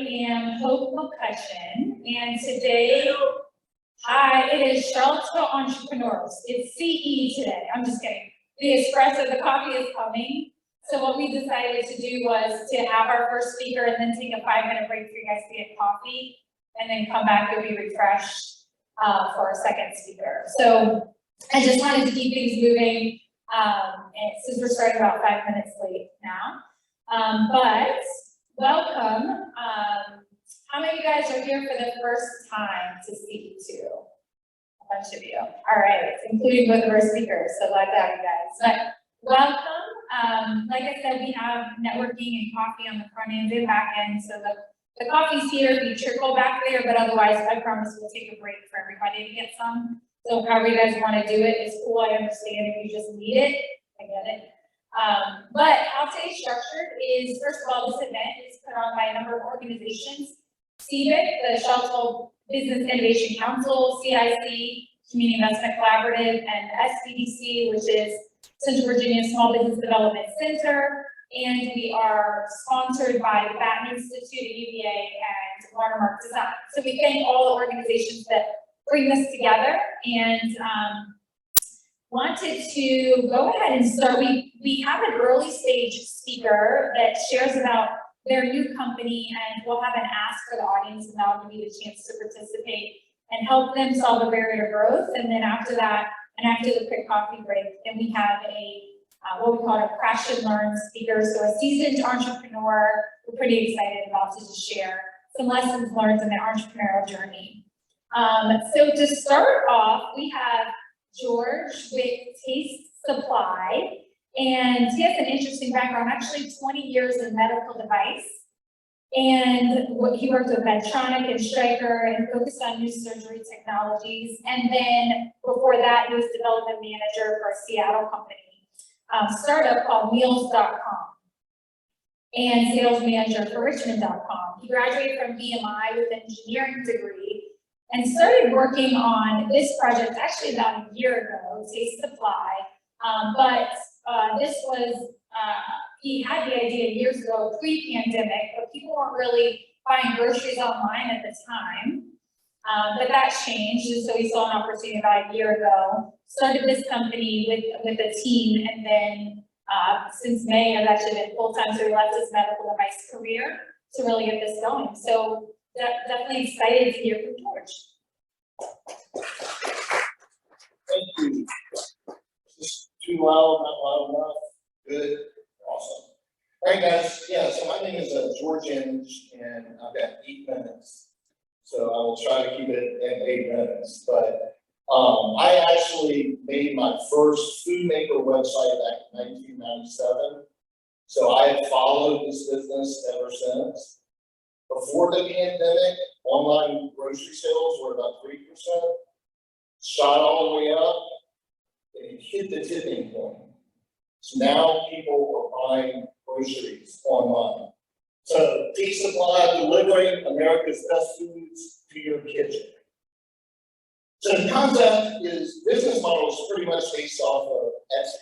am Hope McCutcheon, and today, hi, it is Charlottesville Entrepreneurs. It's CE today. I'm just kidding. The espresso, the coffee is coming. So what we decided to do was to have our first speaker and then take a 5-minute break for you guys to get coffee, and then come back and be refreshed for our second speaker. So I just wanted to keep things moving, and since we're starting about 5 minutes late now. But welcome. How many of you guys are here for the first time to Ce-2? A bunch of you. All right, including both of our speakers. So glad to have you guys. But welcome. Like I said, we have networking and coffee on the front end and back end. So the coffee's here. You trickle back there, but otherwise, I promise we'll take a break for everybody to get some. So however you guys want to do it is cool. I understand if you just need it. I get it. But how today's structured is, first of all, this event is put on by a number of organizations. Ce-2, the Charlottesville Business Innovation Council, CIC, Community Investment Collaborative, and SBDC, which is Central Virginia Small Business Development Center. And we are sponsored by the Baton Institute at UVA and Watermark Design. So we thank all the organizations that bring this together, and wanted to go ahead and start. We have an early stage speaker that shares about their new company, and we'll have an ask for the audience, and that'll give you the chance to participate and help them solve a barrier to growth. And then after that, and after the quick coffee break, then we have a what we call a crash and learn speaker. So a seasoned entrepreneur. We're pretty excited about to just share some lessons learned in the entrepreneurial journey. So to start off, we have George with Taste Supply, and he has an interesting background, actually 20 years in medical device, and he worked with Medtronic and Stryker and focused on new surgery technologies, and then before that, he was development manager for a Seattle company, startup called Meals.com, and sales manager for Richmond.com. He graduated from BMI with an engineering degree and started working on this project actually about a year ago, Taste Supply. But this was, he had the idea years ago, pre-pandemic, but people weren't really buying groceries online at the time. But that changed, and so we saw an opportunity about a year ago. Started this company with a team, and then since May, I've actually been full-time, so he left his medical device career to really get this going. So definitely excited to hear from George. Thank you. Is this too loud, not loud enough? Good, awesome. All right, guys, yeah, so my name is George Inge, and I've got 8 minutes. So I will try to keep it at 8 minutes, but I actually made my first food maker website back in 1997. So I have followed this business ever since. Before the pandemic, online grocery sales were about 3%, shot all the way up, and it hit the tipping point. So now people are buying groceries online. So Taste Supply, delivering America's best foods to your kitchen. So the concept is, business model is pretty much based off of Etsy,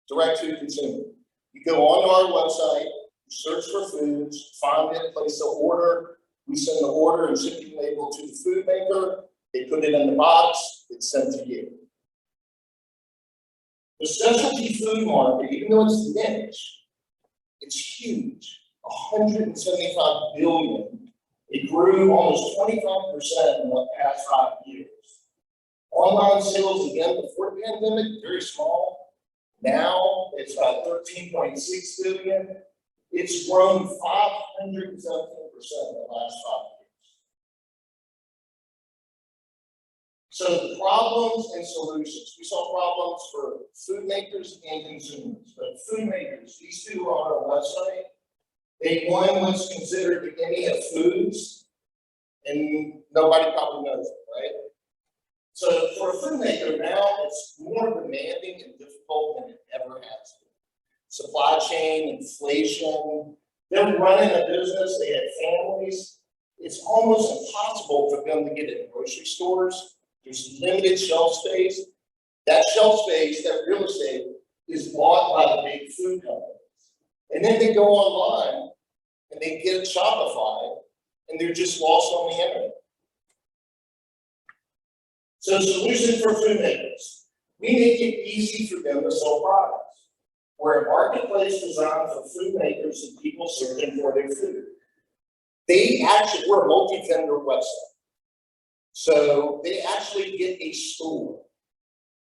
direct to consumer. You go onto our website, you search for foods, find it, place the order. We send the order and shipping label to the food maker. They put it in the box, it's sent to you. The specialty food market, even though it's niche, it's huge, 175 billion. It grew almost 25% in the past 5 years. Online sales, again, before the pandemic, very small. Now it's about 13.6 billion. It's grown 517% in the last 5 years. So the problems and solutions. We solve problems for food makers and consumers. But food makers, these two are on our website. They won what's considered the Emmy of foods, and nobody probably knows it, right? So for a food maker now, it's more demanding and difficult than it ever has been. Supply chain, inflation, they're running a business, they have families. It's almost impossible for them to get it in grocery stores. There's limited shelf space. That shelf space, that real estate, is bought by the big food companies. And then they go online and they get Shopify and they're just lost on the internet. So solution for food makers. We make it easy for them to sell products. We're a marketplace designed for food makers and people searching for their food. We're a multi-vendor website. So they actually get a store,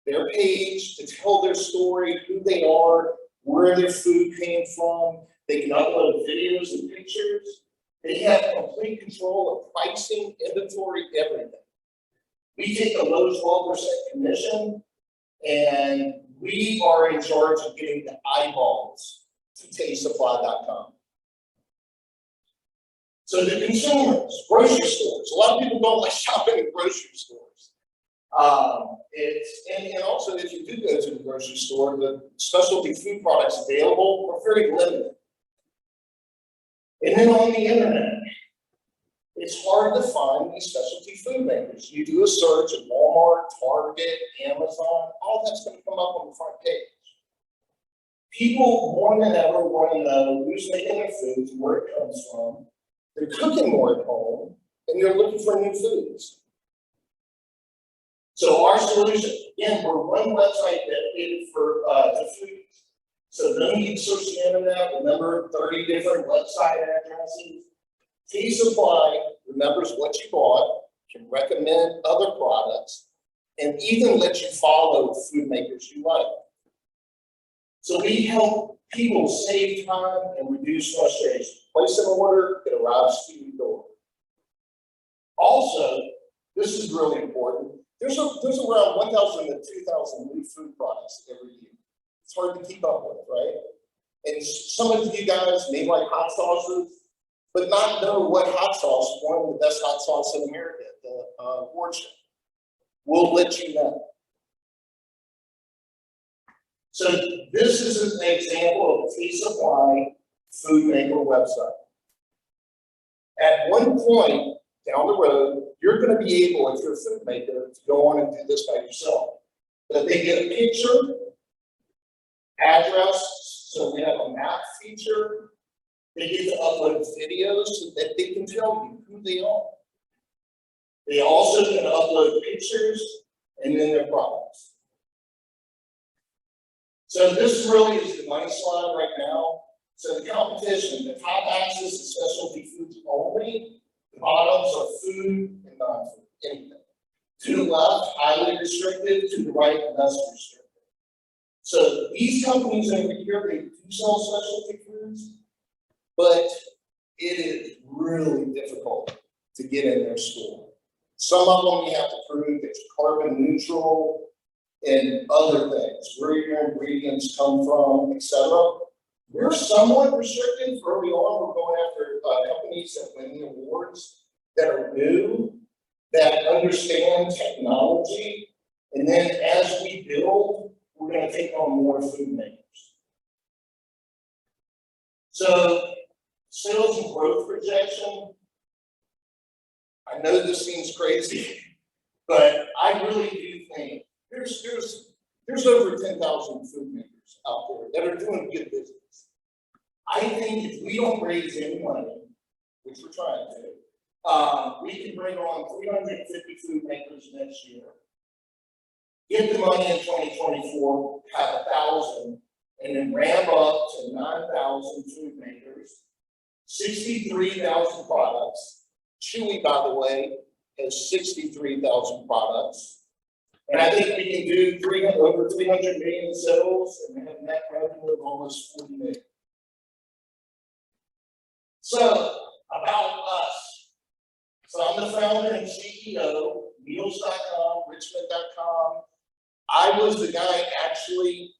their page to tell their story, who they are, where their food came from. They can upload videos and pictures. They have complete control of pricing, inventory, everything. We take a low 12% commission, and we are in charge of getting the eyeballs to tastesupply.com. So the consumers, grocery stores. A lot of people don't like shopping at grocery stores. And also if you do go to the grocery store, the specialty food products available are very limited. And then on the internet, it's hard to find these specialty food makers. You do a search at Walmart, Target, Amazon, all that's going to come up on the front page. People more than ever want to know who's making their foods, where it comes from. They're cooking more at home, and they're looking for new foods. So our solution, again, we're one website dedicated to foods. So no need to search the internet. Remember, 30 different website addresses. T-Supply remembers what you bought, can recommend other products, and even let you follow food makers you like. So we help people save time and reduce frustration. Place an order, it arrives to your door. Also, this is really important. There's around 1,000 to 2,000 new food products every year. It's hard to keep up with, right? And some of you guys may like hot sauces, but not know what hot sauce is one of the best hot sauce in America, the Orchard. We'll let you know. So this is an example of a T-Supply food maker website. At one point down the road, you're going to be able, if you're a food maker, to go on and do this by yourself. But they get a picture, address, so we have a map feature. They get to upload videos so that they can tell you who they are. They also can upload pictures and then their products. So this really is the money slide right now. So the competition, the top axis is specialty foods only. The bottoms are food and non-food, anything. To the left, highly restricted. To the right, less restricted. So these companies over here, they do sell specialty foods, but it is really difficult to get in their store. Some of them you have to prove it's carbon neutral and other things, where your ingredients come from, etc. We're somewhat restricted. Early on, we're going after companies that win the awards, that are new, that understand technology, and then as we build, we're going to take on more food makers. So, sales and growth projection. I know this seems crazy, but I really do think there's over 10,000 food makers out there that are doing good business. I think if we don't raise any money, which we're trying to, we can bring on 350 food makers next year. Get the money in 2024, have 1,000, and then ramp up to 9,000 food makers, 63,000 products. Chewy, by the way, has 63,000 products. And I think we can do over 300 million in sales and have net revenue of almost 40 million. So, about us. So I'm the founder and CEO, meals.com, richmond.com. I was the guy actually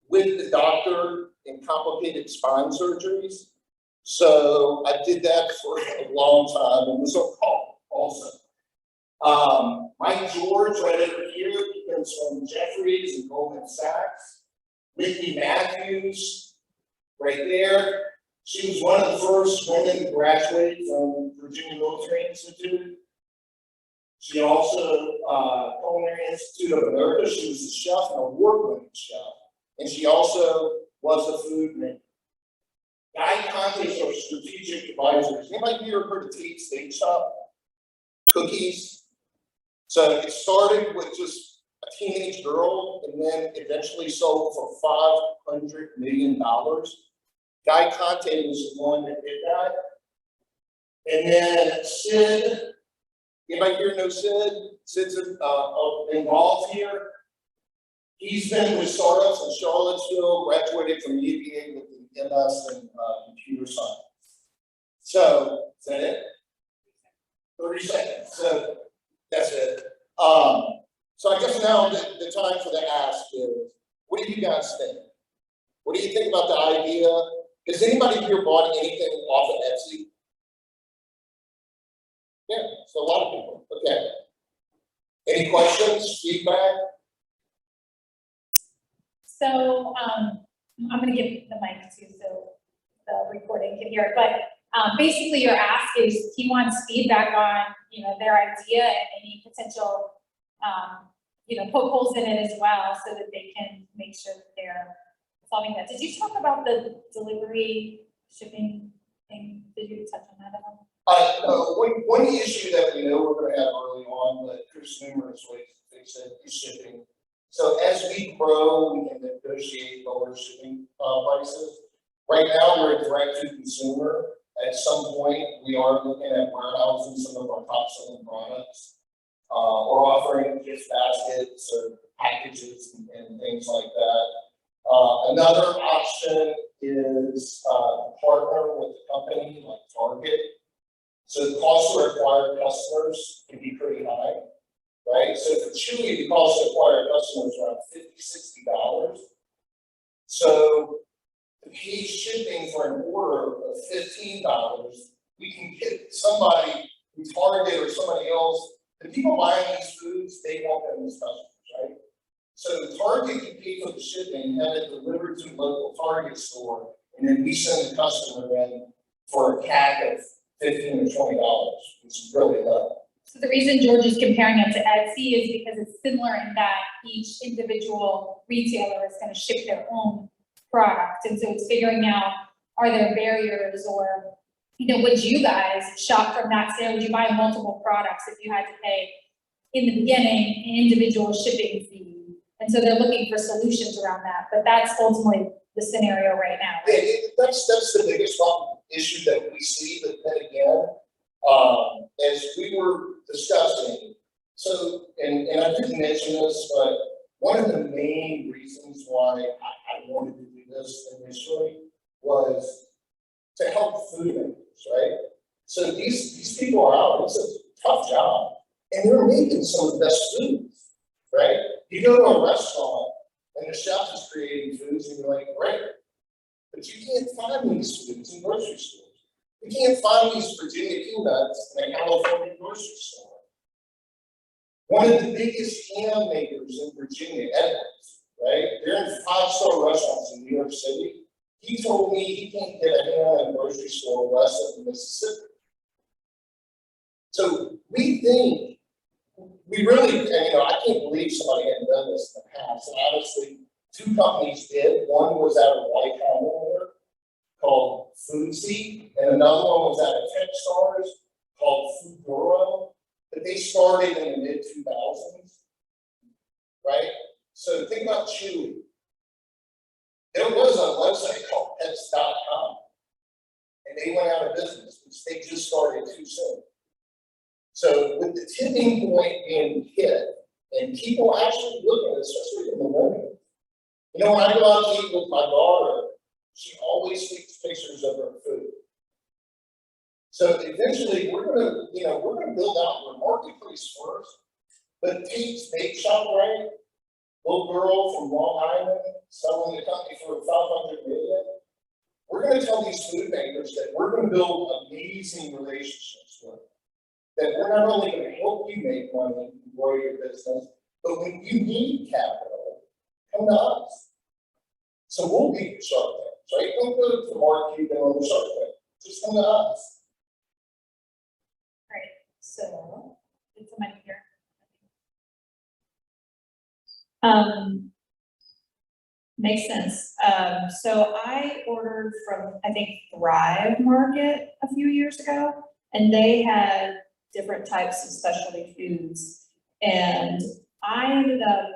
with the doctor in complicated spine surgeries. So I did that for a long time and was on call also. Mike George, right over here, he comes from Jefferies and Goldman Sachs. Whitney Matthews, right there. She was one of the first women to graduate from Virginia Military Institute. She also, Culinary Institute of America, she was a chef, an award-winning chef. And she also was a food maker. Guy Contes are strategic advisors. Anybody here heard of Tate Steak Shop? Cookies. So it started with just a teenage girl and then eventually sold for $500 million. Guy Conte was the one that did that. And then Sid, anybody here know Sid? Sid's involved here. He's been with startups in Charlottesville, graduated from UVA with an MS in computer science. So, is that it? 30 seconds. So, that's it. So I guess now the time for the ask is, what do you guys think? What do you think about the idea? Has anybody here bought anything off of Etsy? Yeah, so a lot of people. Okay. Any questions, feedback? So, I'm gonna give the mic to so the recording can hear it, but, basically your ask is he wants feedback on, their idea and any potential, poke holes in it as well, so that they can make sure that they're solving that. Did you talk about the delivery shipping thing? Did you touch on that at all? One issue that we know we're gonna have early on, but there's numerous ways to fix it, is shipping. So as we grow, we can negotiate lower shipping prices. Right now, we're direct to consumer. At some point, we are looking at warehousing some of our top selling products. Or offering gift baskets or packages and things like that. Another option is partner with a company like Target. So the cost to acquire customers can be pretty high, right? So for Chewy, the cost to acquire customers is around $50, $60. So to pay shipping for an order of $15, we can get somebody from Target or somebody else. The people buying these foods, they want them as customers, right? So Target can pay for the shipping, have it delivered to a local Target store, and then we send the customer in for a CAC of $15 or $20, which is really low. So the reason George is comparing it to Etsy is because it's similar in that each individual retailer is gonna ship their own product. And so it's figuring out, are there barriers or, would you guys shop from that sale? Would you buy multiple products if you had to pay in the beginning an individual shipping fee? And so they're looking for solutions around that, but that's ultimately the scenario right now. Yeah, that's the biggest issue that we see, but then again, as we were discussing, so, and I didn't mention this, but one of the main reasons why I wanted to do this initially was to help food makers, right? So these people are out, it's a tough job, and they're making some of the best foods, right? You go to a restaurant and the chef is creating foods and you're like, great, but you can't find these foods in grocery stores. You can't find these Virginia peanuts in a California grocery store. One of the biggest ham makers in Virginia, Edwards, right? They're in 5-star restaurants in New York City. He told me he can't get a ham in a grocery store west of the Mississippi. So we think, we really, and I can't believe somebody hadn't done this in the past. And obviously, 2 companies did. One was out of White House called Foodseed, and another one was out of Techstars called Foodoro. But they started in the mid-2000s, right? So think about Chewy. There was a website called pets.com, and they went out of business because they just started too soon. So with the tipping point being hit, and people actually look at it, especially in the morning. When I go out to eat with my daughter, she always takes pictures of her food. So eventually we're gonna build out our marketplace first, but Tate's Bake Shop, right? Little girl from Long Island selling the company for $500 million. We're gonna tell these food makers that we're gonna build amazing relationships with. That we're not only gonna help you make money and grow your business, but when you need capital, come to us. So we'll be your Shark Tanks, right? Don't go to the market and on the Shark Tank. Just come to us. Right, so, it's a money here. Makes sense. So I ordered from, I think, Thrive Market a few years ago, and they had different types of specialty foods. And I ended up,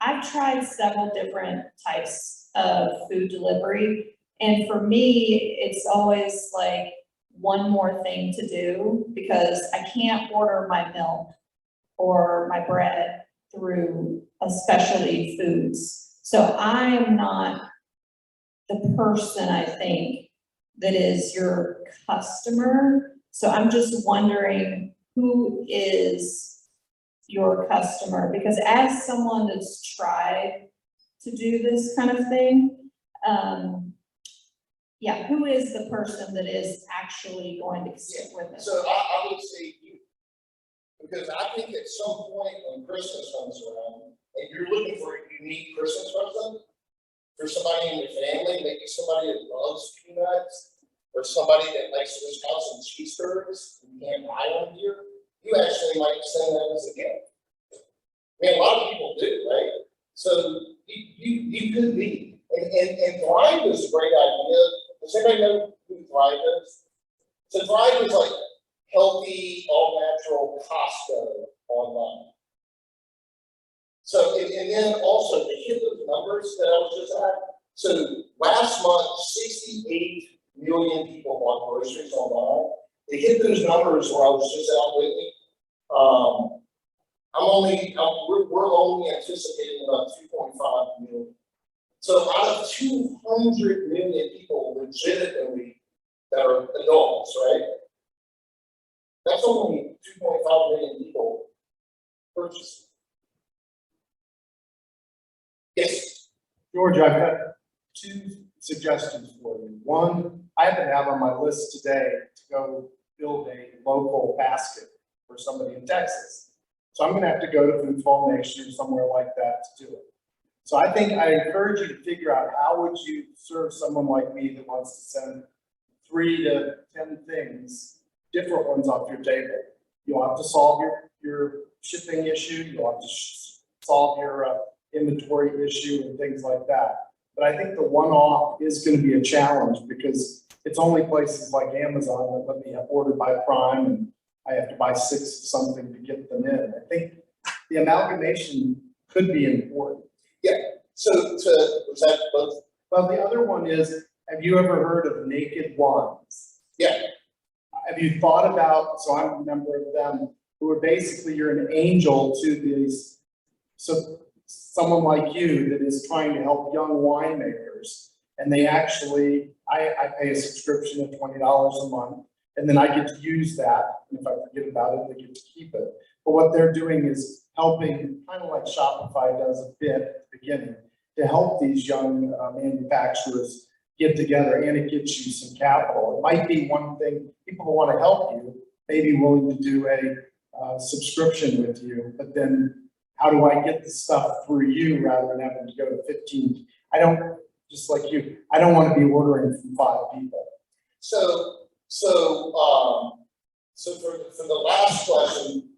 I've tried several different types of food delivery. And for me, it's always like one more thing to do because I can't order my milk or my bread through a specialty foods. So I am not the person, I think, that is your customer. So I'm just wondering who is your customer? Because as someone that's tried to do this kind of thing, yeah, who is the person that is actually going to stick with it? So I would say you, because I think at some point when Christmas comes around, and you're looking for a unique Christmas present for somebody in your family, maybe somebody that loves peanuts, or somebody that likes Wisconsin cheese curds, and you can't buy them here, you actually might send that as a gift. I mean, a lot of people do, right? So you could be, and Thrive is a great idea. Does anybody know who Thrive is? So Thrive is like healthy, all natural Costco online. So, and then also to hit those numbers that I was just at. So last month, 68 million people bought groceries online. To hit those numbers where I was just out lately, we're only anticipating about 2.5 million. So out of 200 million people legitimately that are adults, right? That's only 2.5 million people purchasing. Yes. George, I've got two suggestions for you. One, I happen to have on my list today to go build a local basket for somebody in Texas. So I'm gonna have to go to Foods of All Nations or somewhere like that to do it. So I think I encourage you to figure out how would you serve someone like me that wants to send 3 to 10 things, different ones off your table. You'll have to solve your shipping issue. You'll have to solve your inventory issue and things like that. But I think the one-off is going to be a challenge because it's only places like Amazon that let me have ordered by Prime and I have to buy 6 of something to get them in. I think the amalgamation could be important. Yeah. So was that both? Well, the other one is, have you ever heard of Naked Ones? Yeah. Have you thought about, so I'm a member of them, who are basically, you're an angel to these, so someone like you that is trying to help young winemakers. And they actually, I pay a subscription of $20 a month, and then I get to use that. And if I forget about it, they get to keep it. But what they're doing is helping, kind of like Shopify does a bit at the beginning, to help these young manufacturers get together, and it gives you some capital. It might be one thing, people who want to help you may be willing to do a subscription with you, but then how do I get the stuff through you rather than having to go to 15? I don't, just like you, I don't want to be ordering from 5 people. So for the last question,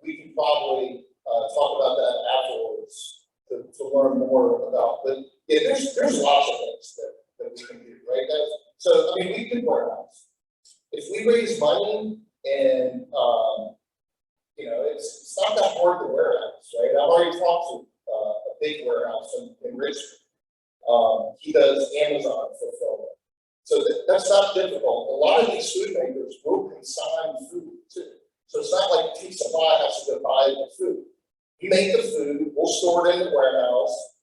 we can probably talk about that afterwards to learn more about. But yeah, there's lots of things that we can do, right, guys? So I mean, we could warehouse. If we raise money and you know, it's not that hard to warehouse, right? I've already talked to a big warehouse in Richmond. He does Amazon fulfillment. So that's not difficult. A lot of these food makers will consign food too. So it's not like Tea Supply has to go buy the food. You make the food, we'll store it in the warehouse,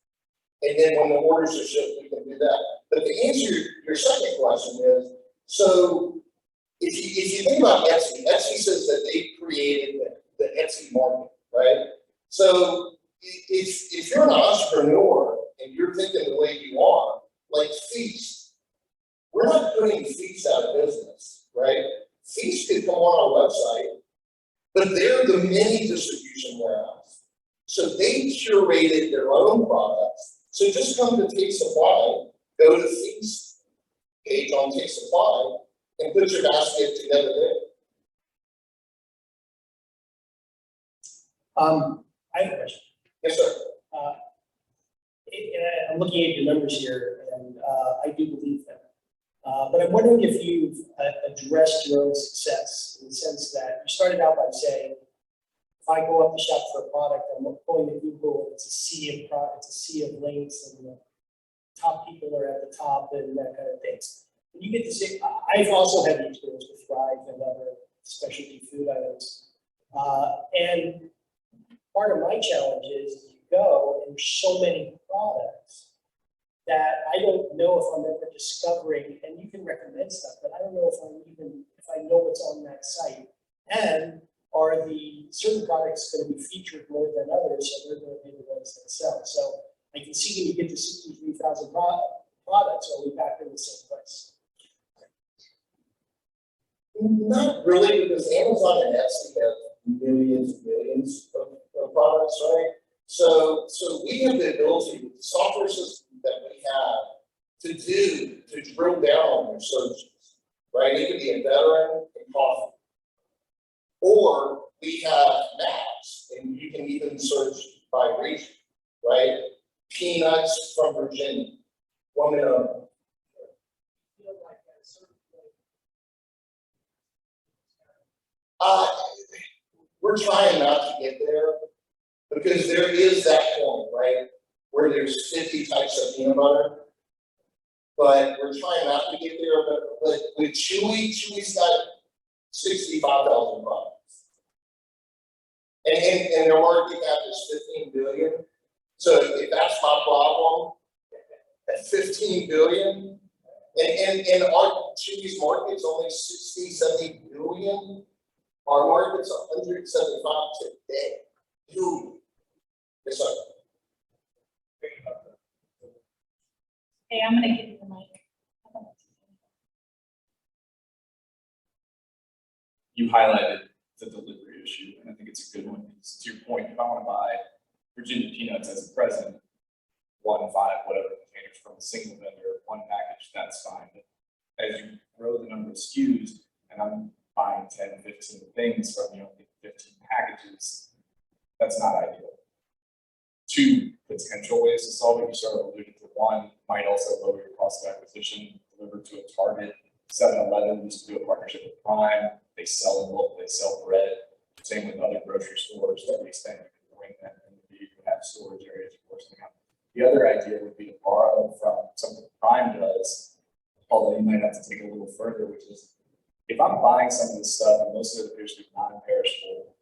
and then when the orders are shipped, we can do that. But to answer your second question is, so if you think about Etsy, Etsy says that they created the Etsy market, right? So if you're an entrepreneur and you're thinking the way you are, like Feast, we're not putting Feast out of business, right? Feast could come on our website, but they're the mini distribution warehouse. So they curated their own products. So just come to Take Supply, go to Feast page on Take Supply, and put your basket together there. I have a question. Yes, sir. I'm looking at your numbers here, and I do believe them. But I'm wondering if you've addressed your own success in the sense that you started out by saying, if I go up to shop for a product, I'm going to Google, it's a sea of links, and the top people are at the top and that kind of thing. And you get to say, I've also had the experience with Thrive and other specialty food items. And part of my challenge is you go and there's so many products that I don't know if I'm ever discovering, and you can recommend stuff, but I don't know if I know what's on that site. And are the certain products going to be featured more than others, so they're going to be the ones that sell. So I can see when you get to 63,000 products, are we back in the same place? Not really, because Amazon and Etsy have millions and millions of products, right? So we have the ability with the software system that we have to drill down on your searches, right? It could be a veteran and coffee. Or we have maps, and you can even search by region, right? Peanuts from Virginia, woman owned. We're trying not to get there because there is that point, right, where there's 50 types of peanut butter. But we're trying not to get there. But with Chewy's got 65,000 products. And their market cap is 15 billion. So if that's my problem, at 15 billion, and our Chewy's market's only 60, 70 billion. Our market's 175 today. Dude. Yes, sir. Hey, I'm gonna give you the mic. You highlighted the delivery issue, and I think it's a good one. Because to your point, if I want to buy Virginia peanuts as a present, 1, 5, whatever containers from a single vendor, one package, that's fine. But as you grow the number of SKUs, and I'm buying 10, 15 things from 15 packages, that's not ideal. 2 potential ways to solve it, you sort of alluded to. 1 might also lower your cost of acquisition, delivered to a Target. 7-Eleven used to do a partnership with Prime. They sell in bulk, they sell bread. Same with other grocery stores. To the extent you can bring them in, you can have storage areas, of course. The other idea would be to borrow from something Prime does, although you might have to take it a little further, which is if I'm buying some of this stuff, and most of it appears to be non-perishable,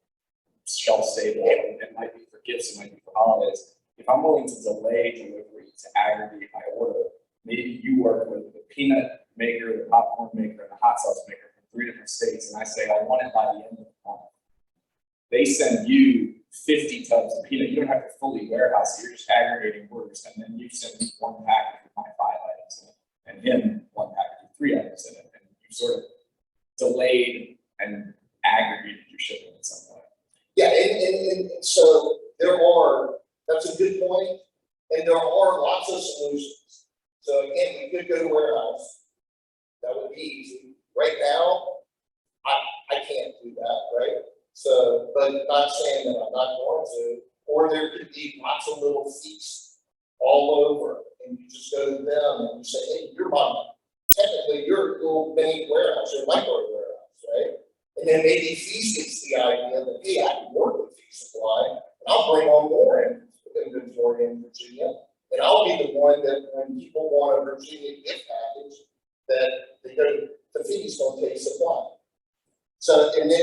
shelf-stable, it might be for gifts, it might be for holidays. If I'm willing to delay delivery to aggregate my order, maybe you work with the peanut maker, the popcorn maker, and the hot sauce maker from 3 different states, and I say I want it by the end of the month. They send you 50 tubs of peanut. You don't have to fully warehouse it. You're just aggregating orders, and then you send me 1 package with my 5 items in it, and him 1 package with 3 items in it, and you sort of delayed and aggregated your shipment in some way. Yeah, and so that's a good point, and there are lots of solutions. So again, we could go to warehouse. That would be easy. Right now, I can't do that, right? So, but not saying that I'm not going to, or there could be lots of little feasts all over, and you just go to them and you say, hey, you're my, technically you're a little mini warehouse, you're a micro warehouse, right? And then maybe Feast gets the idea that, hey, I can work with Feast Supply, and I'll bring on more inventory in Virginia, and I'll be the one that when people want a Virginia gift package, that they go to Feast on Take Supply. So, and then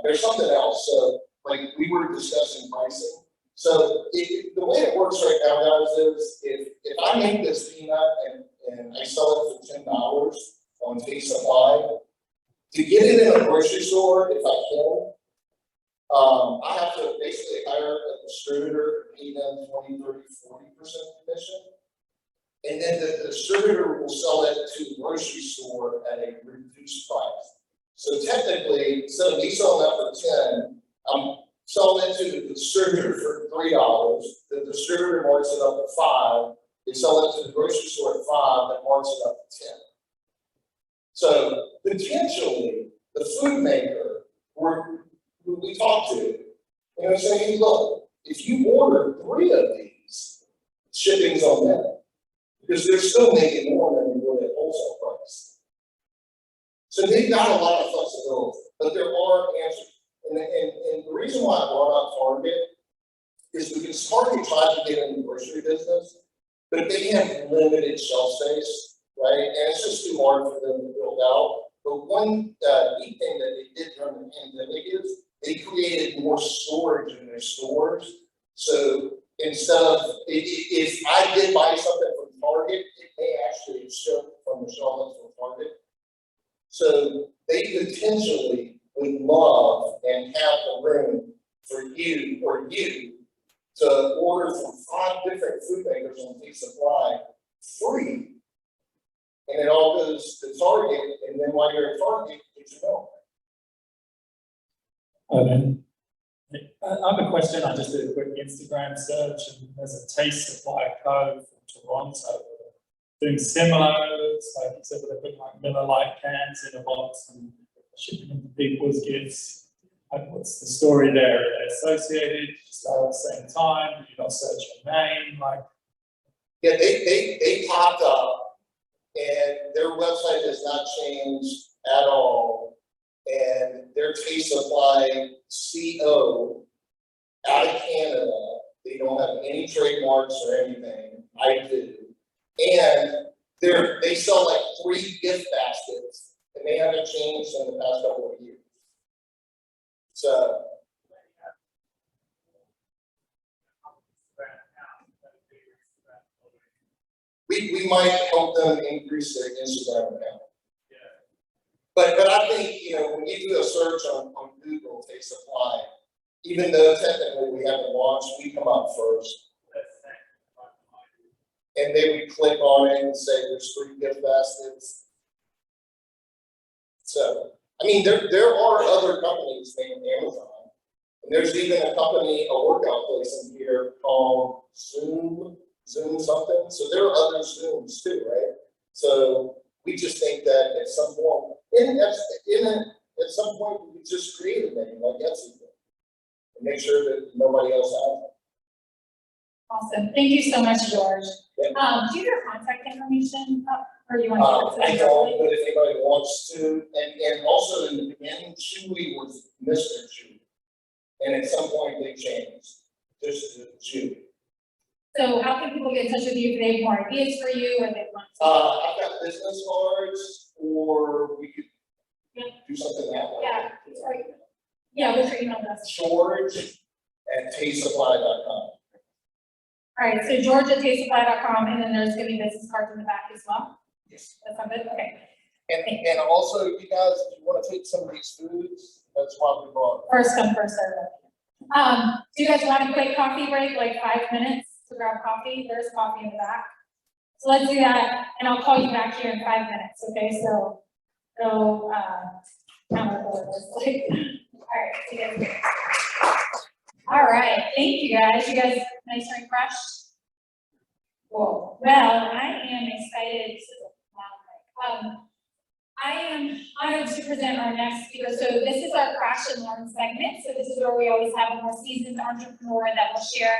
there's something else. So, like we were discussing pricing. So, the way it works right now, guys, is if I make this peanut and I sell it for $10 on Take Supply, to get it in a grocery store, if I can, I have to basically hire a distributor, pay them 20, 30, 40% commission. And then the distributor will sell it to the grocery store at a reduced price. So technically, instead of me selling that for 10, I'm selling it to the distributor for $3. The distributor marks it up to 5. They sell it to the grocery store at 5, that marks it up to 10. So potentially, the food maker who we talk to, say, hey, look, if you order 3 of these, shipping's on them. Because they're still making more than they would at wholesale price. So they've got a lot of flexibility, but there are answers. And the reason why I brought up Target is because Target tried to get in the grocery business, but they have limited shelf space, right? And it's just too hard for them to build out. But one neat thing that they did during the pandemic is they created more storage in their stores. So instead of, if I did buy something from Target, it may actually ship from the shelves from Target. So they potentially would love and have the room for you to order from 5 different food makers on Food Supply free. And it all goes to Target, and then while you're at Target, you get your milk. I have a question. I just did a quick Instagram search, and there's a Taste Supply Co from Toronto doing similar. It's like you said, they're putting like Miller Lite cans in a box and shipping them to people as gifts. Like, what's the story there? Are they associated? Start at the same time? Do you not search your name? Like, Yeah, they popped up, and their website has not changed at all. And their Taste Supply CO out of Canada, they don't have any trademarks or anything. I do. And they sell like 3 gift baskets, and they haven't changed in the past couple of years. So we might help them increase their Instagram account. But I think, you know, when you do a search on Google, Taste Supply, even though technically we haven't launched, we come up first. And then we click on it and say there's 3 gift baskets. So, I mean, there are other companies named Amazon. And there's even a company, a workout place in here called Zoom something. So there are other Zooms too, right? So we just think that at some point, at some point, we just create a name like Etsy and make sure that nobody else has it. Awesome. Thank you so much, George. Yeah. Do you have your contact information up, or do you want to? I don't, but if anybody wants to, and also in the beginning, Chewy was Mr. Chewy. And at some point they changed, just to Chewy. So how can people get in touch with you if they have more ideas for you, or they want to? I've got business cards, or we could do something that way. Yeah, sorry. Yeah, what's your email address? George@tastesupply.com. All right, so George@tastesupply.com, and then there's gonna be business cards in the back as well? Yes. That sound good? Okay. And also, you guys, if you want to take some of these foods, that's why we brought. First come, first served. Do you guys want a quick coffee break, like 5 minutes to grab coffee? There's coffee in the back. So let's do that, and I'll call you back here in 5 minutes, okay? So go, all right, see you guys. All right, thank you guys. You guys nice and refreshed? Cool. Well, I am excited. I am honored to present our next speaker. So this is our Crash and Learn segment. So this is where we always have a more seasoned entrepreneur that will share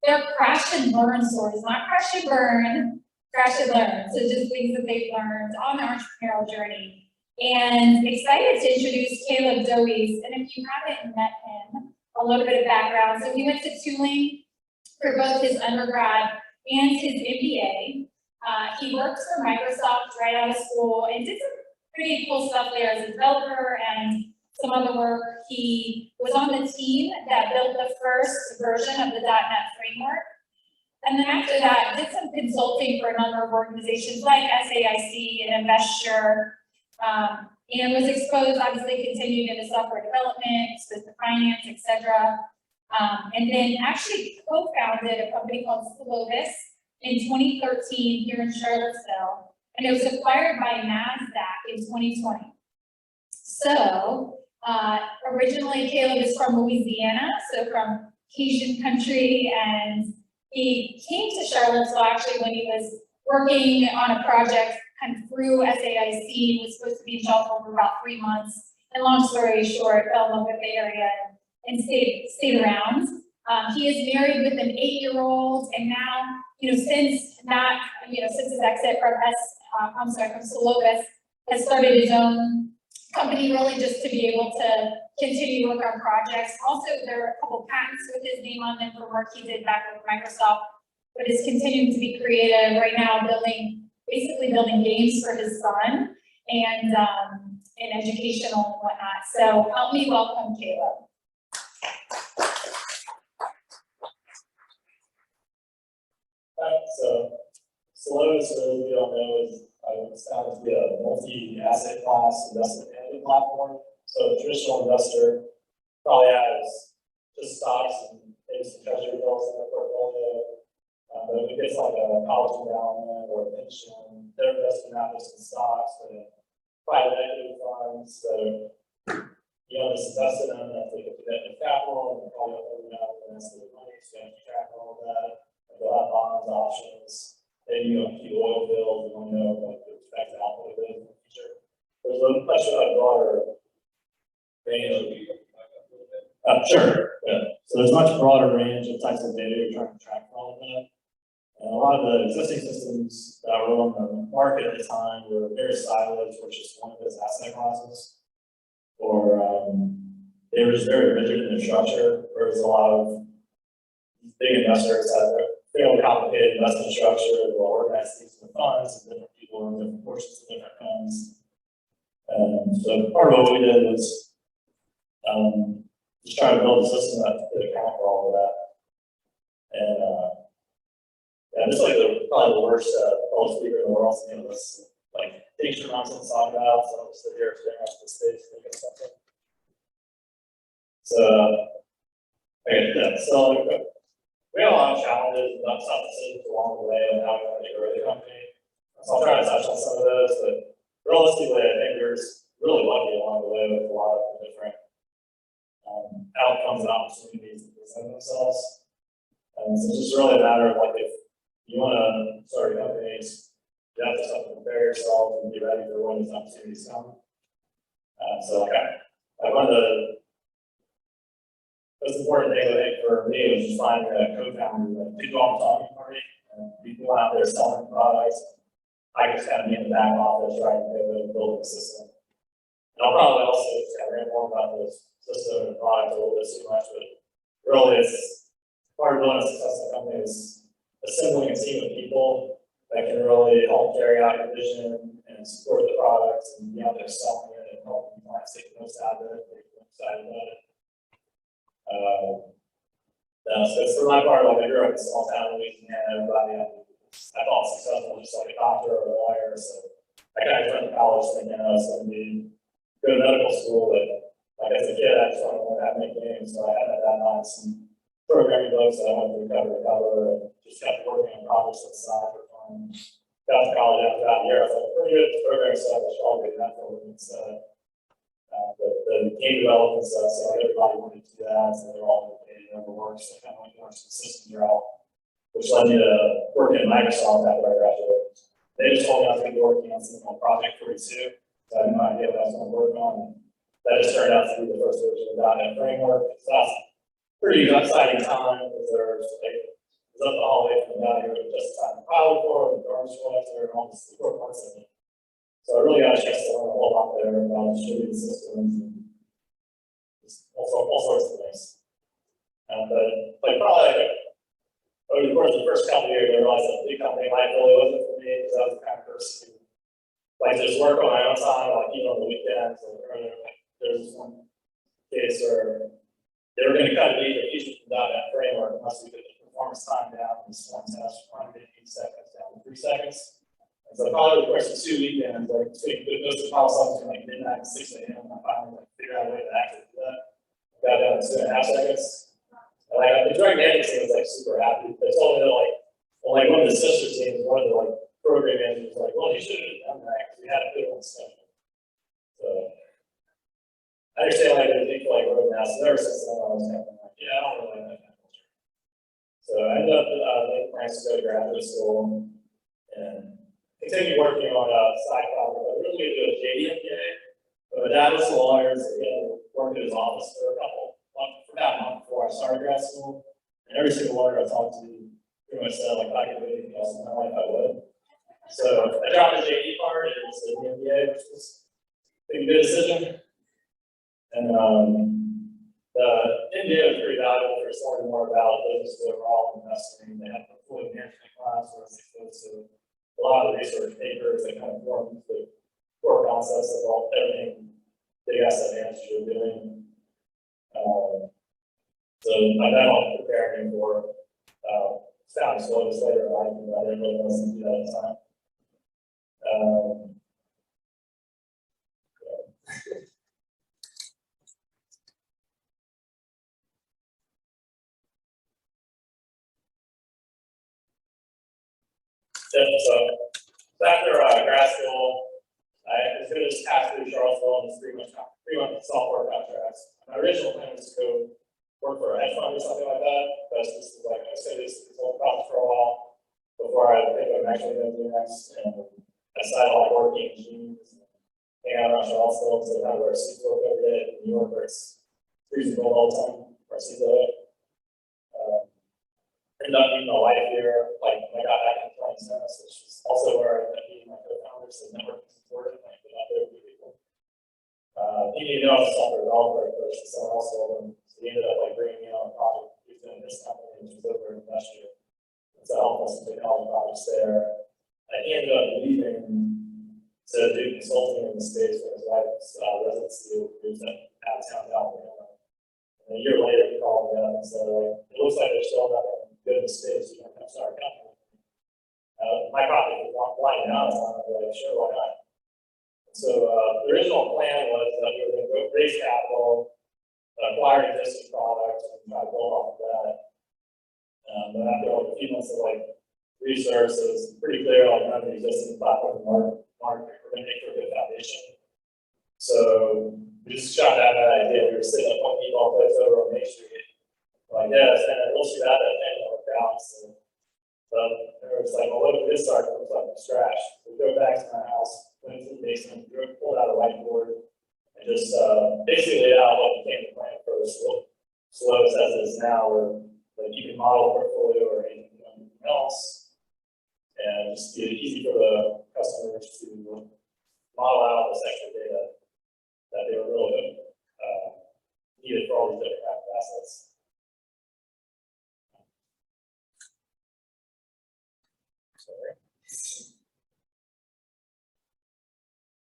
their crash and learn stories, not crash and burn, crash and learn. So just things that they've learned on their entrepreneurial journey. And excited to introduce Caleb Dowies. And if you haven't met him, a little bit of background. So he went to Tulane for both his undergrad and his MBA. He worked for Microsoft right out of school and did some pretty cool stuff there as a developer and some other work. He was on the team that built the first version of the .NET framework. And then after that, did some consulting for a number of organizations like SAIC and Investure, and was exposed, obviously continued into software development, business finance, etc. And then actually co-founded a company called Ce-2 in 2013 here in Charlottesville, and it was acquired by NASDAQ in 2020. So originally Caleb is from Louisiana, so from Cajun country, and he came to Charlottesville actually when he was working on a project kind of through SAIC. He was supposed to be in Charlottesville for about 3 months, and long story short, fell in love with the area and stayed around. He is married with an 8-year-old, and now, since his exit from from Solovis, has started his own company really just to be able to continue to work on projects. Also, there are a couple patents with his name on them for work he did back with Microsoft, but is continuing to be creative right now, basically building games for his son and educational and whatnot. So help me welcome Caleb. So, Celonis, for those of you who don't know, is found to be a multi-asset class investment management platform. So a traditional investor probably has just stocks and maybe some treasury bills in their portfolio. But if it gets like a college endowment or a pension, they're investing not just in stocks, but in private equity funds. So, just invest in them, that's like a commitment capital, and probably open up the rest of the money, so you have to keep track of all of that. They'll have bonds, options, maybe keep oil bills, you want to know what to expect output of it in the future. There's a much broader range of, sure, yeah. So there's a much broader range of types of data you're trying to track for all of that. And a lot of the existing systems that were on the market at the time were very siloed, which is one of those asset classes. Or they were just very rigid in their structure, whereas a lot of big investors have fairly complicated investment structure, well organized things in the funds, and different people in different portions of different funds. So part of what we did was just try to build a system that could account for all of that. And this is like probably the worst public speaker in the world, this like things for nonsense to talk about, so I'm just sit here staring at the stage thinking something. So okay, yeah, so we have a lot of challenges and tough decisions along the way on how we want to grow the company. So I'll try to touch on some of those, but realistically, I think we're really lucky along the way with a lot of different outcomes and opportunities that present themselves. And so it's just really a matter of like if you want to start a company, you have to just have to prepare yourself and be ready for when these opportunities come. So like one of the most important thing I think for me was just finding a co-founder that could go on the talking party and people out there selling products. I just kind of be in the back office trying to build the system. And I'll probably also just kind of rant more about this system and product a little bit too much, but really it's part of building a successful company is assembling a team of people that can really help carry out your vision and support the product and be out there selling it and helping clients take the most out of it, make them excited about it. So for my part, like I grew up in a small town in Louisiana, everybody I thought successful just like a doctor or a lawyer. So I kind of went to college thinking I was going to go to medical school, but like as a kid, I just wanted to learn how to make games. So I had that on some programming books that I went through cover to cover and just kept working on projects on the side for fun. Got to college after that year, I was like, pretty good at programming stuff, I should all get that for me. So the game development stuff, so everybody wanted to do that, so they're all getting overworked, so I kind of went more to the systems route, which led me to work at Microsoft after I graduated. They just told me I was going to be working on something called Project 42, so I had no idea what I was going to work on. And that just turned out to be the first version of the .NET framework. So that's a pretty exciting time because there was up the hallway from down here just time to pilot for and the dorm selector and all the support parts of it. So I really got a chance to learn a whole lot there about distributed systems and all sorts of things. But like probably over the course of the first couple of years, I realized that the big company life really wasn't for me because I was the kind of person who like just work on my own time, like even on the weekends. Or there's this one case where they were going to cut a feature from .NET framework unless we could get the performance time down from this one test from 180 seconds down to 3 seconds. And so probably the course of 2 weekends, like those are probably something like midnight and 6 a.m. I finally figured out a way to actually do that. Got down to 2.5 seconds. And like the direct management team was like super happy. They told me that like one of the sister teams, one of the like program managers was like, well, you should have done that because we had a good one schedule. So I understand like they think like roadmaps, and ever since then I was kind of like, yeah, I don't really like that kind of culture. So I ended up making plans to go to graduate school and continue working on a side project. I really going to do a JD MBA. But my dad was a lawyer, so he had to work in his office for about a month before I started grad school. And every single lawyer I talked to pretty much said, like, if I could do anything else in my life, I would. So I dropped the JD part, it was the MBA, which was a good decision. And the MBA was pretty valuable for learning more about business overall investing. They had a full management class where they exposed to a lot of research papers that kind of formed the core concepts of all everything big asset managers are doing. So I now preparing for sound slows later in life, but I didn't really want to do that at the time. So after grad school, I was going to just pass through Charlottesville and pretty much software contracts. My original plan was to go work for a hedge fund or something like that. But this is like I said, this whole process for a while before I think I'm actually going to do next. And I decided I like working in jeans, hang out around Charlottesville, so I wear a suit every day in New York where it's freezing cold all the time. Or Ce-2. Ended up meeting my wife here, like when I got back in 2010, which is also where I met meeting my co-founders and networking support, and I get out there with people. He didn't know I was a software developer at first, and someone else told him, so he ended up like bringing me on a project, he was doing this company, which was over in last year. And so I helped with some technology projects there. I ended up leaving to do consulting in the States for his wife's residency, who was out of town in Alabama. And a year later, he called me up and said, like, it looks like they're still not good in the States, you don't have to start a company. My project was lying down, and I was like, sure, why not? And so the original plan was that we were going to go raise capital, acquire existing products, and try to build off of that. But after like a few months of like research, it was pretty clear like none of the existing platform market were going to make for a good foundation. So we just shot down that idea. We were sitting at one meatball place over on Main Street. Like, yeah, and we'll shoot out that thing on the ground. So it was like, well, what if we did start from scratch? We go back to my house, went to the basement, pulled out a whiteboard, and just basically laid out what became the plan for Ce-2 as it is now, where like you can model a portfolio or anything else, and just be easy for the customers to model out this extra data that they were really needed for all these different kinds of assets.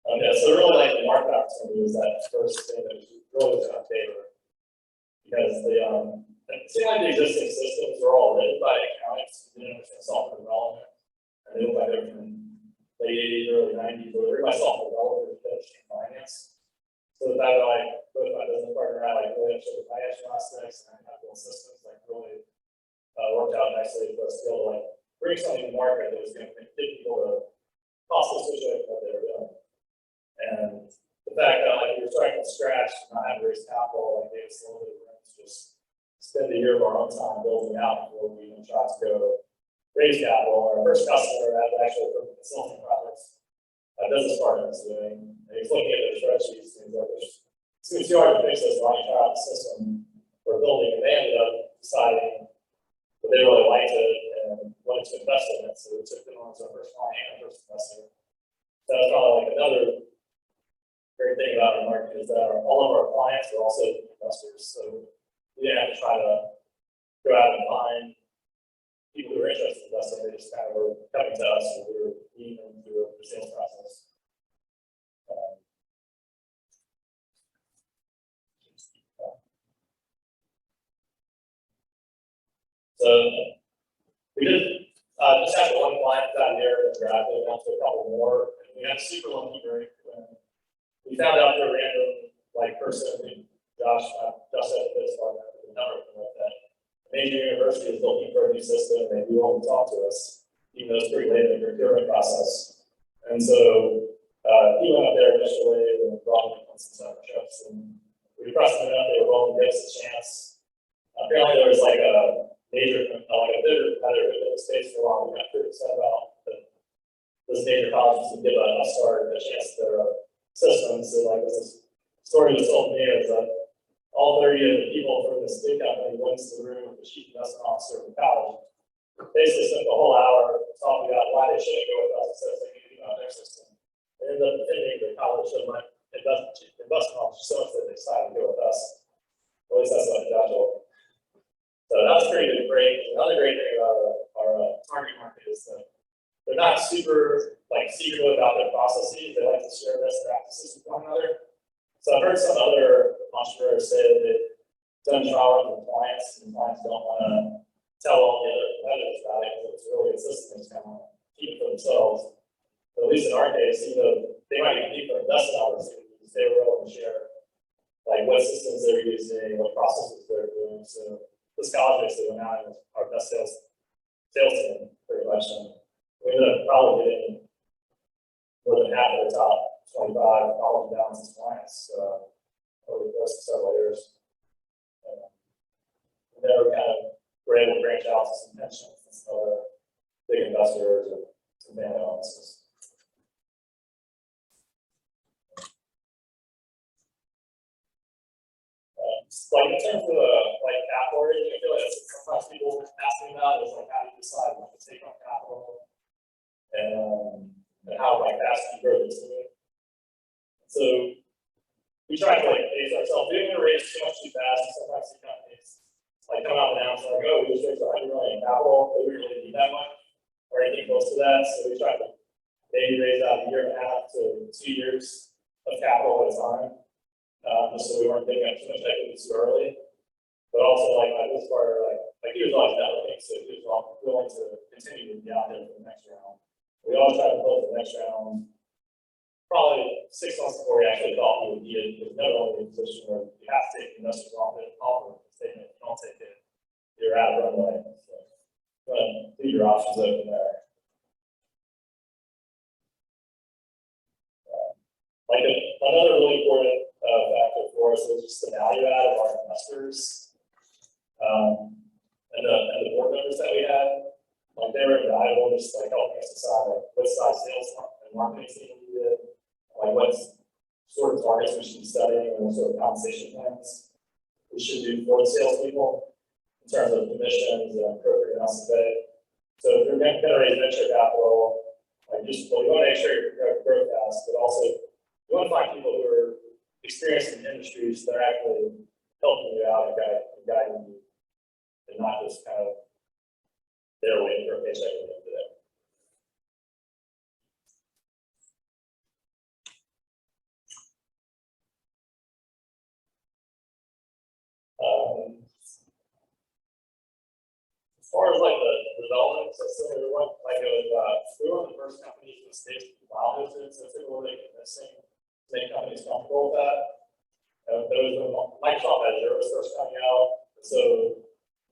Okay, so really like the market opportunity was that first thing that really was in our favor. Because it seemed like the existing systems were all written by accountants who didn't understand software development. And they looked like they're from late 80s, early 90s, but they're my software developers that in finance. So the fact that like both my business partner and I like really understood the financial aspects and capital systems like really worked out nicely for us to be able to like bring something to market that was going to get people to cost associate what they were doing. And the fact that like we were starting from scratch, not having to raise capital, like gave us a little bit of room to just spend a year of our own time building out before we even tried to go raise capital. Our first customer had actually from consulting projects, a business partner was doing. And he's looking at their spreadsheets and he's like, it's going to be too hard to fix this. Why don't you try out the system we're building? And they ended up deciding that they really liked it and wanted to invest in it. So we took them on as our first client and first investor. That was probably like another great thing about our market is that all of our clients are also investors. So we didn't have to try to go out and find people who were interested in investing. They just kind of were coming to us and we were meeting them through the sales process. So we did just have one client down here and gradually went to a couple more. And we had a super lucky break when we found out the random like person named Josh said this one, the number like that. Major university is looking for a new system and they won't talk to us, even though it's pretty late in the procurement process. And so he went up there initially and brought me on some trips and we pressed them out, they were willing to give us a chance. Apparently there was like a major, like a bigger competitor in the space for a while. We got pretty excited about this major colleges to give us a chance to their systems. So like this story was told me is that all 30 of the people from this big company went to the room with the chief investment officer from college. Basically spent the whole hour talking about why they shouldn't go with us instead of thinking about their system. They ended up defending the college should let investment officer so much that they decided to go with us. At least that's what I thought. So that was pretty great. Another great thing about our target market is that they're not super like secretive about their processes. They like to share best practices with one another. So I've heard some other entrepreneurs say that they've done trial run with clients, and clients don't want to tell all the other competitors about it because it's really a system that's kind of keep it for themselves. But at least in our case, they might be deeper investment opportunities. They were willing to share like what systems they're using, what processes they're doing. So this college basically went out and was our best sales team pretty much. And we ended up probably getting more than half of the top 25 college balances clients over the course of several years. And then we kind of were able to branch out to some pensions and some other big investors and some family offices. Like in terms of like capital raising, I feel like that's sometimes people ask me about is like how do you decide when to take on capital and how like fast you grow the team. So we try to like pace ourselves. We didn't raise too much too fast. Sometimes the companies like come out and announce like, oh, we just raised $100 million in capital, but we really need that much or anything close to that. So we try to maybe raise out 1.5 to 2 years of capital at a time. Just so we weren't taking up too much equity too early. But also like my business partner, like he was always networking, so he was willing to continue to be out there for the next round. We always try to close the next round probably 6 months before we actually thought we would need it, because never only in a position where you have to take the investors off the statement. If you don't take it, you're out of runway. So leave your options open there. Like another really important factor for us is just the value add of our investors and the board members that we had. Like they were invaluable, just like helping us decide like what size sales and marketing team we did, like what sort of targets we should be studying, and what sort of compensation plans we should do for the salespeople in terms of commissions and appropriate amounts of pay. So if you're going to raise venture capital, like you want to make sure you're growth fast, but also you want to find people who are experienced in industries that are actually helping you out and guiding you, and not just kind of there waiting for a paycheck at the end of the day. As far as like the development, so we were one of the first companies in the States to file those in, so it's really convincing to make companies comfortable with that. Those when Microsoft Azure was first coming out, so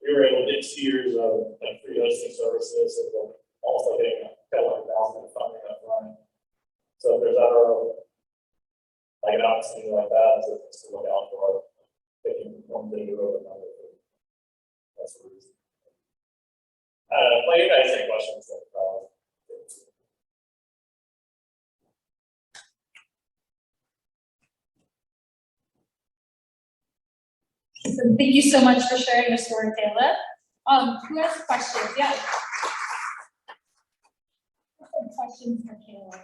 we were able to get 2 years of like free hosting services, so almost like getting $1,000 in funding up front. So if there's ever like an opportunity like that, to look out for, picking one thing over another. That's the reason. Like you guys any questions? So thank you so much for sharing your story, Caleb. Who has questions? Yeah. Questions for Caleb?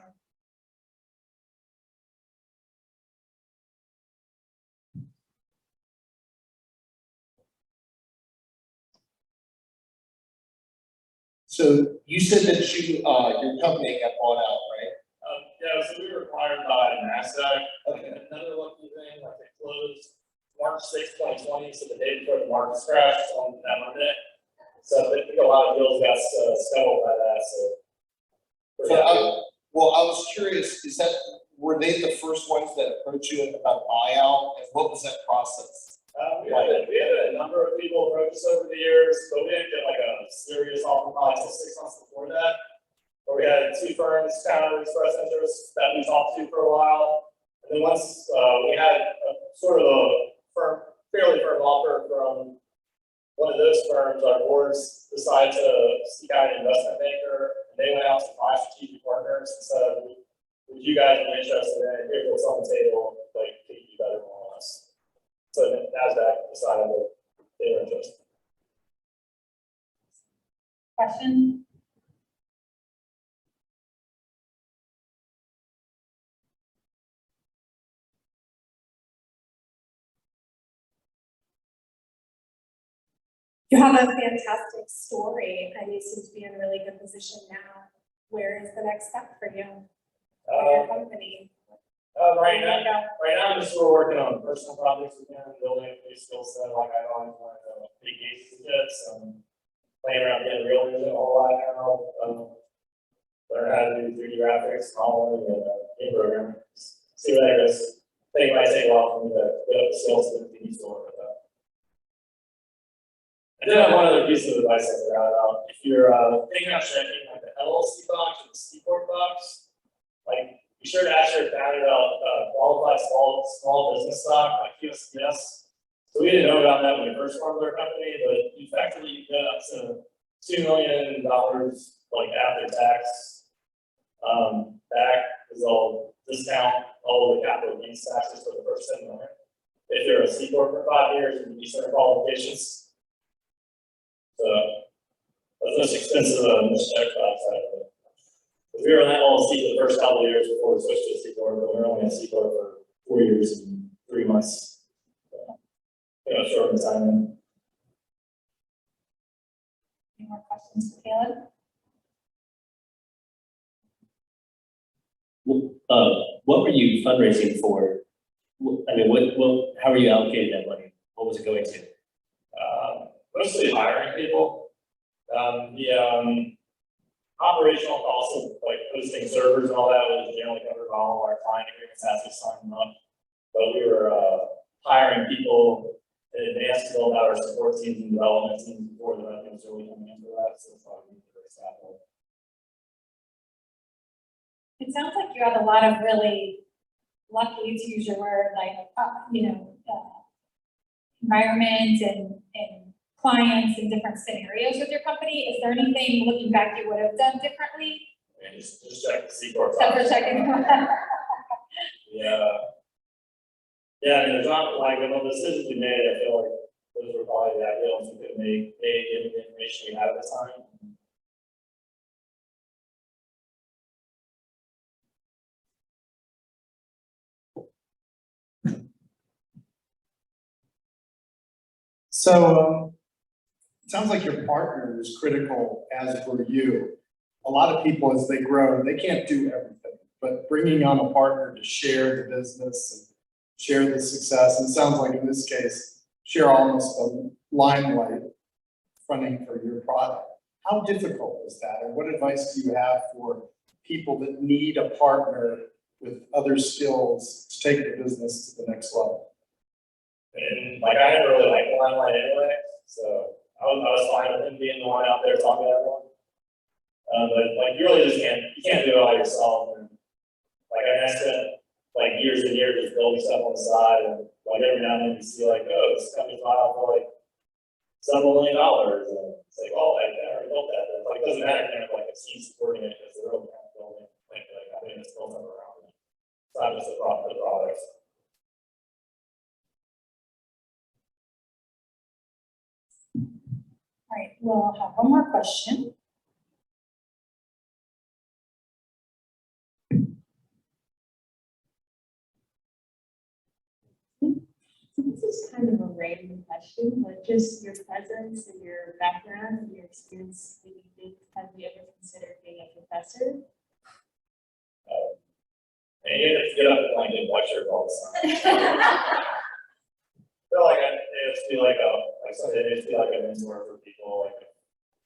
So you said that your company got bought out, right? Yeah, so we were acquired by NASDAQ. Another lucky thing, like it closed March 6, 2020, so the day before the markets crashed on that Monday. So I think a lot of deals got scuttled by that. I was curious, were they the first ones that approached you about buyout, and what was that process? We had a number of people approach us over the years, but we didn't get like a serious offer probably until 6 months before that. Where we had 2 firms kind of express interest that we talked to for a while. And then once we had a sort of a fairly firm offer from one of those firms, our boards decided to seek out an investment banker, and they went out to 5 strategic partners and said, would you guys be interested in it? Here's what's on the table, like, could you do better than us? So NASDAQ decided that they were interested. Question? You have a fantastic story, and you seem to be in a really good position now. Where is the next step for you, for your company? Right now, I'm just sort of working on personal projects again, building a new skill set, like I always wanted to make cases with this, playing around getting real music a whole lot now, learn how to do 3D graphics, modeling, and game programming. See what that goes. I think it might take a while for me to get up the skills to continue to work with that. I did have one other piece of advice I forgot about. If you're thinking about checking like the LLC box or the C Corp box, like be sure to ask your founder about qualified small business stock like QSBS. So we didn't know about that when we first formed our company, but effectively you get up to $2 million like after tax back, because they'll discount all of the capital gains taxes for the first 10 million. If you're a C Corp for 5 years and you meet certain qualifications. So that's less expensive than this check outside of it. If we were in that LLC for the first couple of years before we switched to C Corp, but we were only a C Corp for 4 years and 3 months. So, short in time. Any more questions for Caleb? What were you fundraising for? I mean, how were you allocating that money? What was it going to? Mostly hiring people. The operational costs of like hosting servers and all that was generally covered by all of our client agreements as we signed them up. But we were hiring people in advance to build out our support teams and development teams before the revenue was really coming into that. So it's probably very staffable. It sounds like you have a lot of really lucky, to use your word, like, environment and clients and different scenarios with your company. Is there anything looking back you would have done differently? And just check the C Corp. Except for checking. Yeah. Yeah, I mean, there's not like when the decisions we made, I feel like those were probably the ideal ones we could make, given the information we had at the time. So, it sounds like your partner is critical, as were you. A lot of people, as they grow, they can't do everything, but bringing on a partner to share the business and share the success, and it sounds like in this case, share almost the limelight fronting for your product. How difficult is that, and what advice do you have for people that need a partner with other skills to take the business to the next level? And like I never really liked the limelight anyway, so I was fine with him being the one out there talking to everyone. But like you really just can't do it all yourself. And like I spent like years and years just building stuff on the side, and like every now and then you see like, oh, this company's filed for like several $1 million, and it's like, oh, I already built that. But like it doesn't matter kind of like a team supporting it because they're really kind of building like I think it's built up around it. It's not just the products. All right, we'll have one more question. This is kind of a random question, but just your presence and your background and your experience, do you think, have you ever considered being a professor? And you have to get up and like give lectures all the time. I feel like it just be like it just be like a mentor for people, like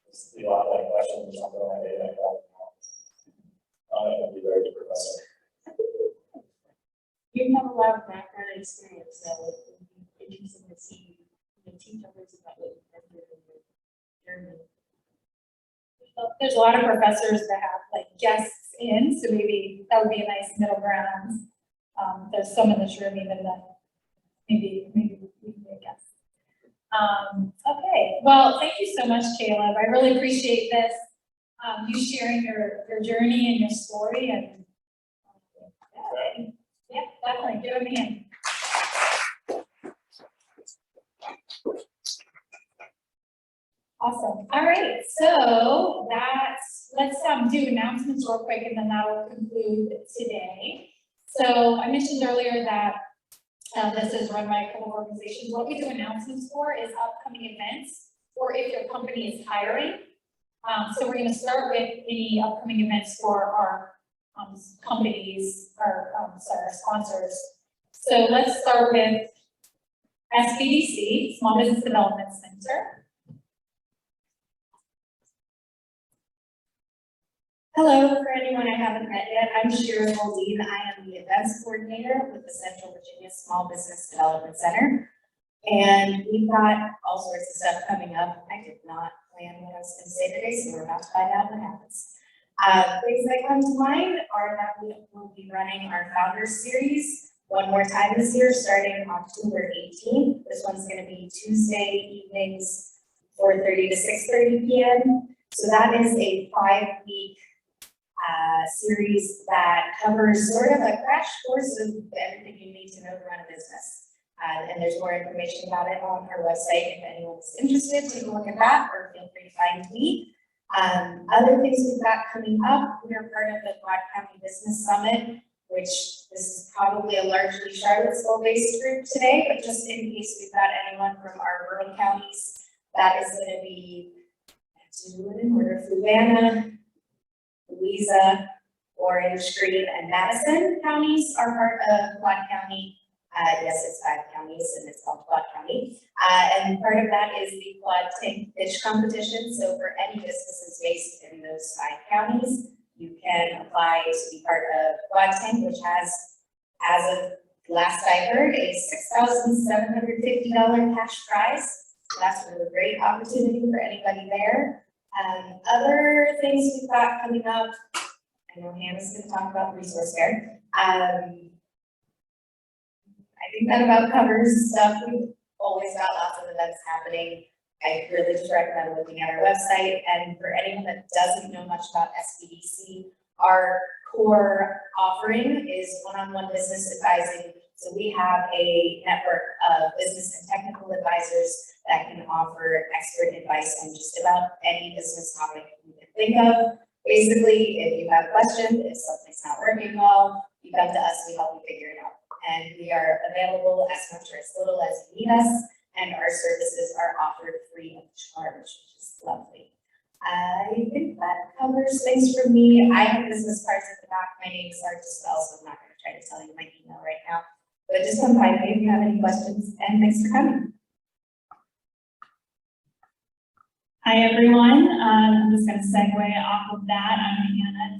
just be a lot of like questions or something like that. I'd be a very good professor. You have a lot of background experience, so it would be interesting to see you teach others about what you've been through in your journey. There's a lot of professors that have like guests in, so maybe that would be a nice middle ground. There's some in this room even that maybe we can be a guest. Okay, well, thank you so much, Caleb. I really appreciate this. You sharing your journey and your story, and yeah, definitely give him a hand. Awesome. All right, so let's do announcements real quick and then that will conclude today. So I mentioned earlier that this is run by a couple of organizations. What we do announcements for is upcoming events or if your company is hiring. So we're going to start with any upcoming events for our companies, our sponsors. So let's start with SBDC, Small Business Development Center. Hello, for anyone I haven't met yet, I'm Shira Moldine. I am the events coordinator with the Central Virginia Small Business Development Center. And we've got all sorts of stuff coming up. I did not plan what I was going to say today, so we're about to find out what happens. Things that come to mind are that we will be running our Founders Series one more time this year, starting October 18th. This one's going to be Tuesday evenings, 4:30 to 6:30 p.m. So that is a 5-week series that covers sort of a crash course of everything you need to know to run a business. And there's more information about it on our website if anyone's interested. Take a look at that or feel free to find me. Other things we've got coming up, we are part of the Quad County Business Summit, which this is probably a largely Charlottesville-based group today, but just in case we've got anyone from our rural counties, that is going to be Fluvanna, Louisa, Orange, Green, and Madison counties are part of Quad County. Yes, it's 5 counties and it's called Quad County. And part of that is the Quad Tank Pitch Competition. So for any businesses based in those 5 counties, you can apply to be part of Quad Tank, which has, as of last I heard, a $6,750 cash prize. So that's a really great opportunity for anybody there. Other things we've got coming up, I know Hannah's going to talk about resource fair. I think that about covers stuff. We've always got lots of events happening. I really just recommend looking at our website. And for anyone that doesn't know much about SBDC, our core offering is one-on-one business advising. So we have a network of business and technical advisors that can offer expert advice on just about any business topic you can think of. Basically, if you have questions, if something's not working well, you come to us, we help you figure it out. And we are available as much or as little as you need us, and our services are offered free of charge, which is lovely. I think that covers things for me. I have business cards at the back. My name is Sarah Dispel, so I'm not going to try to tell you my email right now. But just come find me if you have any questions, and thanks for coming. Hi, everyone. I'm just going to segue off of that. I'm Hannah,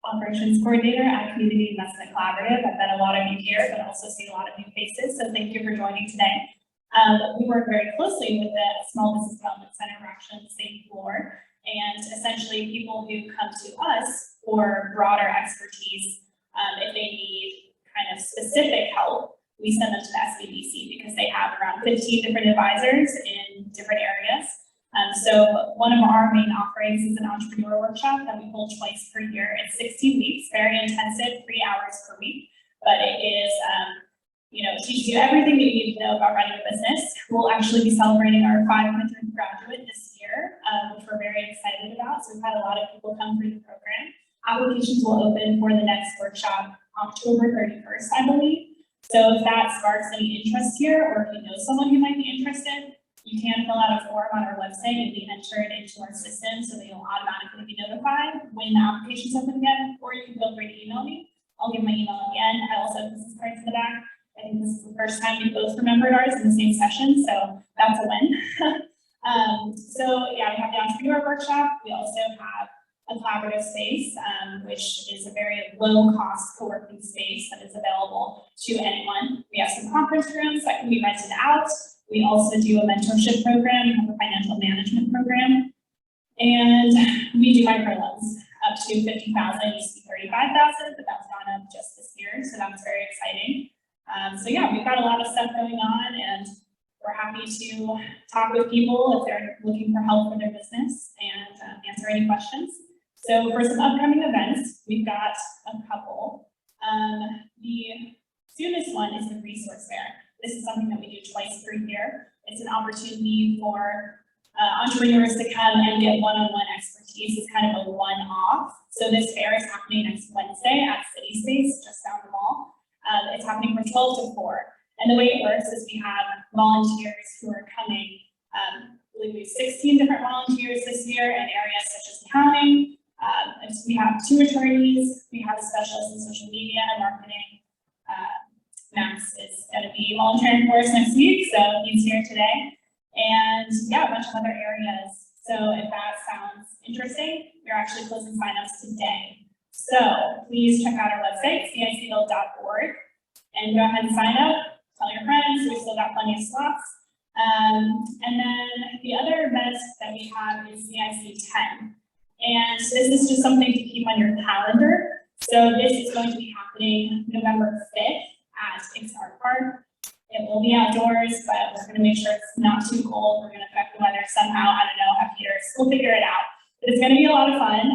Operations Coordinator at Community Investment Collaborative. I've met a lot of you here, but also seen a lot of new faces, so thank you for joining today. We work very closely with the Small Business Development Center. We're actually on the same floor, and essentially people who come to us for broader expertise, if they need kind of specific help, we send them to the SBDC because they have around 15 different advisors in different areas. So one of our main offerings is an entrepreneur workshop that we hold twice per year. It's 16 weeks, very intensive, 3 hours per week, but it is, teaches you everything that you need to know about running a business. We'll actually be celebrating our 500th graduate this year, which we're very excited about. So we've had a lot of people come through the program. Applications will open for the next workshop October 31st, I believe. So if that sparks any interest here, or if you know someone who might be interested, you can fill out a form on our website and be entered into our system so that you'll automatically be notified when the application's open again, or you can feel free to email me. I'll give my email at the end. I also have business cards in the back. I think this is the first time we both remembered ours in the same session, so that's a win. So yeah, we have the entrepreneur workshop. We also have a collaborative space, which is a very low-cost co-working space that is available to anyone. We have some conference rooms that can be rented out. We also do a mentorship program, we have a financial management program, and we do microloans up to $50,000, used to be $35,000, but that's gone up just this year, so that's very exciting. So yeah, we've got a lot of stuff going on, and we're happy to talk with people if they're looking for help for their business and answer any questions. So for some upcoming events, we've got a couple. The soonest one is the resource fair. This is something that we do twice per year. It's an opportunity for entrepreneurs to come and get one-on-one expertise. It's kind of a one-off. So this fair is happening next Wednesday at City Space, just down the mall. It's happening from 12 to 4. And the way it works is we have volunteers who are coming. I believe we have 16 different volunteers this year in areas such as accounting. And so we have 2 attorneys. We have a specialist in social media and marketing. Max is going to be volunteering for us next week, so he's here today. And yeah, a bunch of other areas. So if that sounds interesting, we're actually closing signups today. So please check out our website, cicville.org, and go ahead and sign up. Tell your friends, we've still got plenty of slots. And then the other event that we have is CIC 10. And this is just something to keep on your calendar. So this is going to be happening November 5th at Pixar Park. It will be outdoors, but we're gonna make sure it's not too cold. We're gonna affect the weather somehow. I don't know, have heaters, we'll figure it out. But it's gonna be a lot of fun.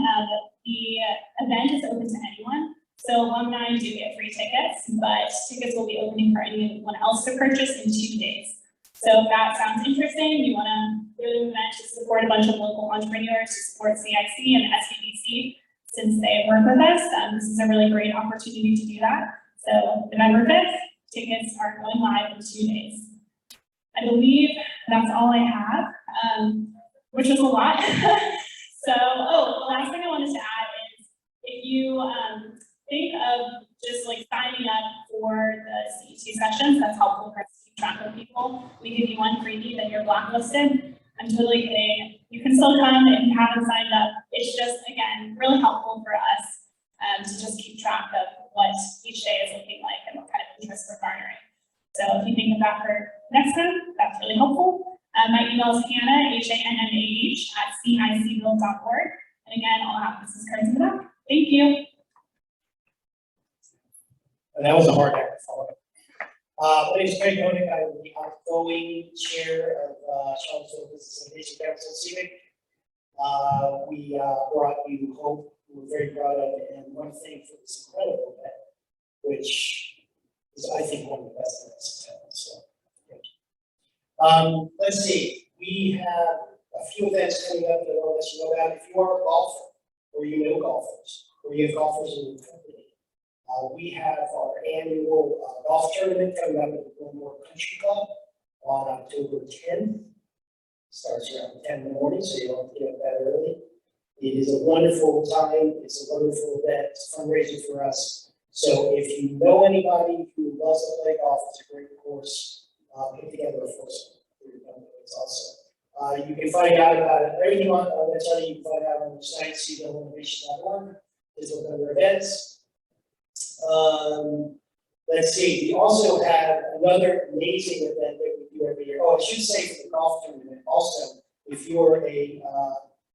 The event is open to anyone. So alumni do get free tickets, but tickets will be opening for anyone else to purchase in 2 days. So if that sounds interesting, you wanna really event to support a bunch of local entrepreneurs, to support CIC and SBDC, since they work with us, this is a really great opportunity to do that. So November 5th, tickets are going live in 2 days. I believe that's all I have, which was a lot. So, the last thing I wanted to add is if you think of just like signing up for the CE2 sessions, that's helpful for us to keep track of people. We give you 1 freebie, then you're blacklisted. I'm totally kidding. You can still come if you haven't signed up. It's just, again, really helpful for us to just keep track of what each day is looking like and what kind of interest we're garnering. So if you think of that for next time, that's really helpful. My email is Hannah, HANNAH, @cicville.org. And again, I'll have business cards in the back. Thank you. And that was a hard act to follow. My name is Craig Koenig. I'm the outgoing chair of Charlottesville Business Innovation Council, CIVIC. We brought you hope. We're very proud of it, and one thing for this incredible event, which is, I think, one of the best events in town. So, let's see. We have a few events coming up that I'll let you know about. If you are a golfer, or you know golfers, or you have golfers in your company, we have our annual golf tournament coming up at the Glenmore Country Club on October 10th. Starts around 10 in the morning, so you don't have to get up that early. It is a wonderful time. It's a wonderful event. It's fundraising for us. So if you know anybody who loves to play golf, it's a great course. Put together a foursome for your company. It's awesome. You can find out about it. Everything I'm going to tell you, you can find out on the site, civilleinnovation.org. There's other events. Let's see. We also have another amazing event that we do every year. Oh, I should say for the golf tournament also, if you're a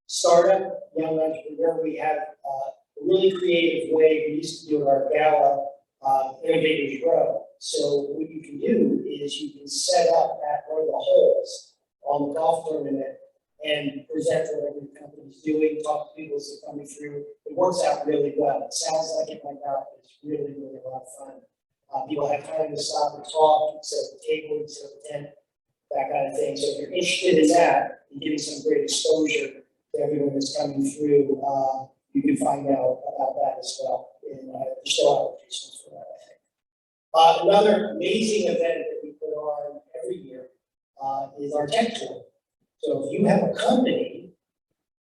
startup, young entrepreneur, we have a really creative way. We used to do our gala, Innovators Grow. So what you can do is you can set up at one of the holes on the golf tournament and present whatever your company's doing, talk to people as they're coming through. It works out really well. It sounds like it might not, but it's really, really a lot of fun. People have time to stop and talk, set up a table, set up a tent, that kind of thing. So if you're interested in that, and getting some great exposure to everyone that's coming through, you can find out about that as well. And there's still applications for that, I think. Another amazing event that we put on every year is our tech tour. So if you have a company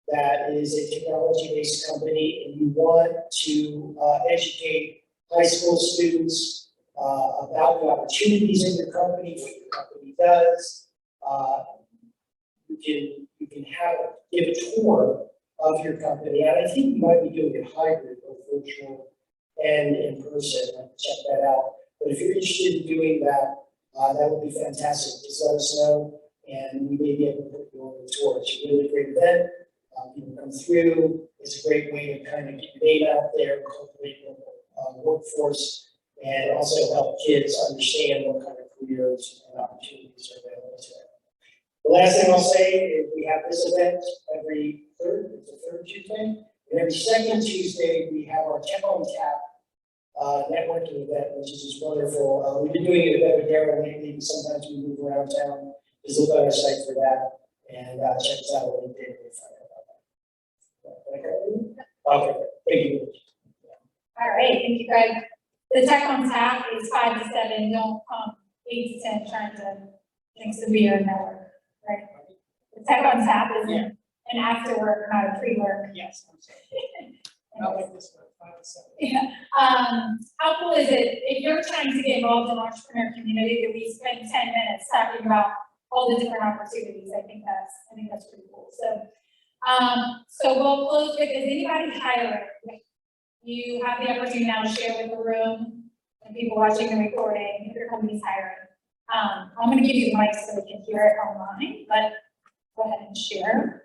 that is a technology-based company and you want to educate high school students about the opportunities in your company, what your company does, you can give a tour of your company. And I think you might be doing it hybrid, both virtual and in person. I can check that out. But if you're interested in doing that, that would be fantastic. Just let us know, and we may be able to put you on the tour. It's a really great event. People come through. It's a great way to kind of get your name out there, cultivate local workforce, and also help kids understand what kind of careers and opportunities are available to them. The last thing I'll say is we have this event every third Tuesday, and every second Tuesday we have our Tech on Tap networking event, which is just wonderful. We've been doing it at Darrell lately, and sometimes we move around town Just look on our site for that and check us out on LinkedIn and find out about that. Okay, thank you. All right, thank you, Greg. The tech on tap is 5 to 7, don't come 8 to 10 trying to drink some beer and network, right? The tech on tap is an after work, not a pre-work. Yes, I'm sorry. I like this one, 5 to 7. Yeah, how cool is it, if you're trying to get involved in the entrepreneur community, that we spend 10 minutes talking about all the different opportunities? I think that's pretty cool. So we'll close with, is anybody hiring? You have the opportunity now to share with the room and people watching the recording if your company's hiring. I'm gonna give you the mic so we can hear it online, but go ahead and share.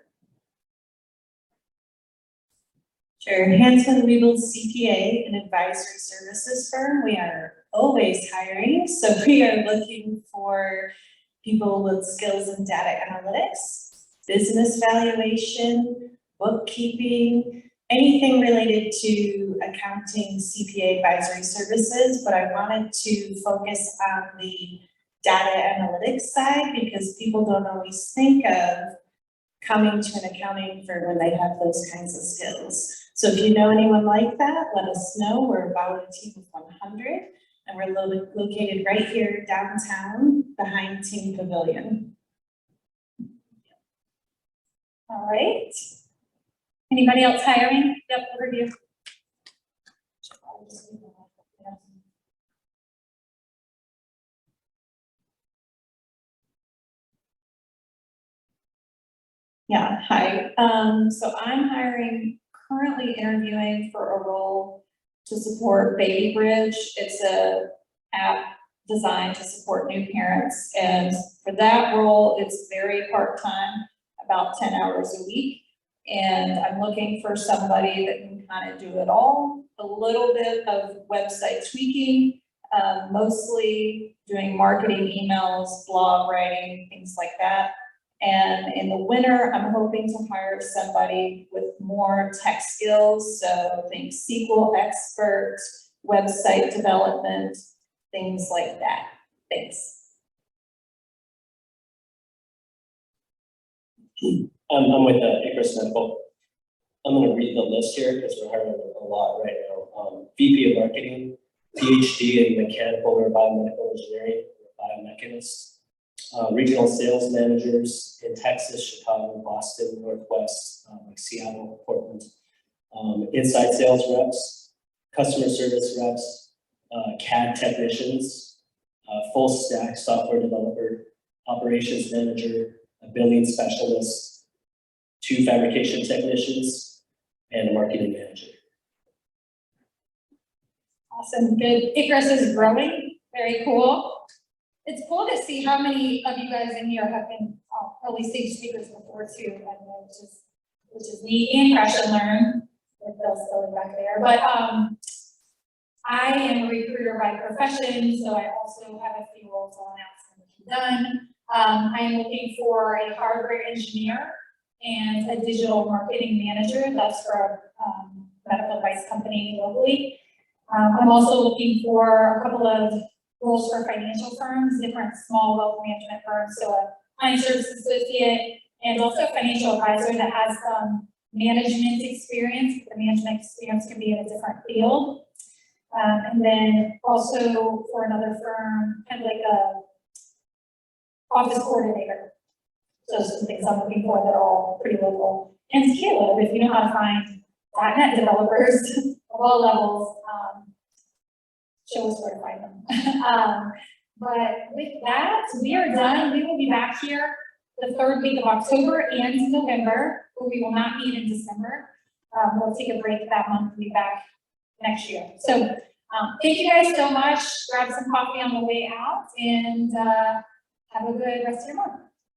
Sure, Hanson Weeble CPA, an advisory services firm. We are always hiring, so we are looking for people with skills in data analytics, business valuation, bookkeeping, anything related to accounting, CPA advisory services, but I wanted to focus on the data analytics side because people don't always think of coming to an accounting firm when they have those kinds of skills. So if you know anyone like that, let us know. We're about a team of 100 and we're located right here downtown behind Team Pavilion. All right. Anybody else hiring? Yep, overview. Yeah, hi. So I'm currently interviewing for a role to support Baby Bridge. It's a app designed to support new parents. And for that role, it's very part-time, about 10 hours a week. And I'm looking for somebody that can kind of do it all, a little bit of website tweaking, mostly doing marketing emails, blog writing, things like that. And in the winter, I'm hoping to hire somebody with more tech skills. So think SQL expert, website development, things like that. Thanks. I'm with Icarus Medical. I'm gonna read the list here because we're hiring a lot right now. VP of Marketing, PhD in Mechanical or Biomedical Engineering, or biomechanist. Regional sales managers in Texas, Chicago, Boston, Northwest, like Seattle, Portland. Inside sales reps, customer service reps, CAD technicians, full stack software developer, operations manager, a billing specialist, 2 fabrication technicians, and a marketing manager. Awesome, good. Icarus is growing, very cool. It's cool to see how many of you guys in here have been early stage speakers before too, which is neat, and crash and learn, with Bill still back there. But I am a recruiter by profession, so I also have a few roles on that done. I am looking for a hardware engineer and a digital marketing manager. That's for a medical device company globally. I'm also looking for a couple of roles for financial firms, different small wealth management firms. So a client service associate and also a financial advisor that has some management experience. The management experience can be in a different field. And then also for another firm, kind of like a office coordinator. So some things I'm looking for that are all pretty local. And Caleb, if you know how to find .NET developers of all levels, show us where to find them. But with that, we are done. We will be back here the 3rd week of October and November, but we will not meet in December. We'll take a break that month and be back next year. So thank you guys so much. Grab some coffee on the way out and have a good rest of your month.